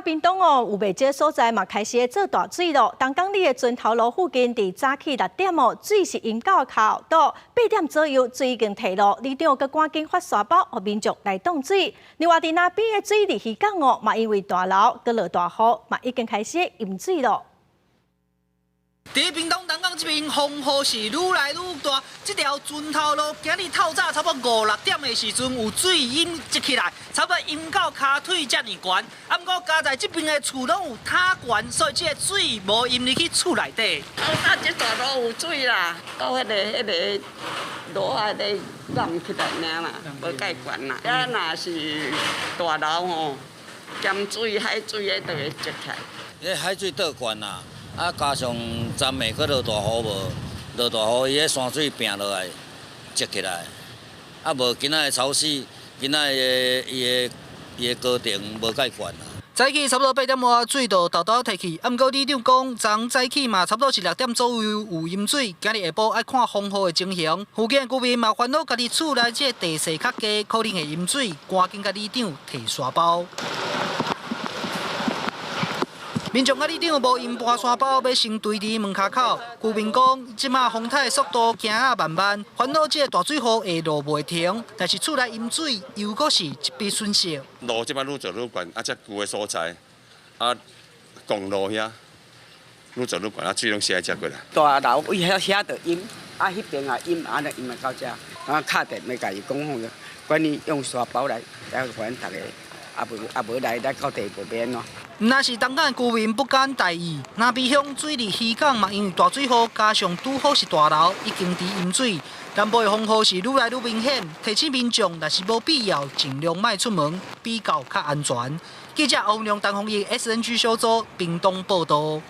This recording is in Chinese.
屏东哦，有袂少所在嘛开始做大水咯。东港里的船头路附近，伫早起6点哦，水是淹到口，到8点左右水已经退落，里长佮赶紧发沙包，互民众来挡水。另外，伫那边的水伫渔港哦，嘛因为大楼佮落大雨，嘛已经开始淹水咯。 伫屏东东港这边风雨是愈来愈大，这条船头路今日透早差不多5、6点的时阵有水淹积起来，差不多淹到骹腿遮尔悬。啊，不过加在这边的厝拢有塔悬，所以这个水无淹入去厝内底。啊，这大路有水啦，到迄个路啊，咧浪起来尔啦，无介悬啦。啊，若是大楼吼，咸水海水的就会积起来。迄海水倒悬啦。 啊，加上昨暝搁落大雨无，落大雨伊迄山水平落来，积起来。啊，无今仔的潮湿，今仔伊的高点无介悬啦。早起差不多8点外，水就豆豆提起。啊，毋过里长讲，昨早起嘛，差不多是6点左右有淹水。今日下晡爱看风雨的情形，附近的居民嘛烦恼家己厝内这地势较低，可能会淹水，赶紧甲里长提沙包。 民众甲里长无因搬山包要先堆伫门骹口，居民讲，即马风台的速度行啊慢慢，烦恼这大水雨会落袂停，但是厝内淹水又阁是一笔损失。路即摆愈做愈悬，啊，遮旧的所在，啊，公路遐愈做愈悬，啊，水拢写遮过来。大楼位遐就淹，啊，迄边也淹，安尼淹到遮，啊，敲电要甲伊讲好，管你用沙包来反正大家，啊无来到地就免咯。 若是东港的居民不敢大意，南边乡水利渔港嘛，因为大水雨加上拄好是大楼，已经伫淹水。南部的风雨是愈来愈明显，提醒民众若是无必要，尽量莫出门，比较较安全。记者欧良、陈宏毅 SNG 小组屏东报道。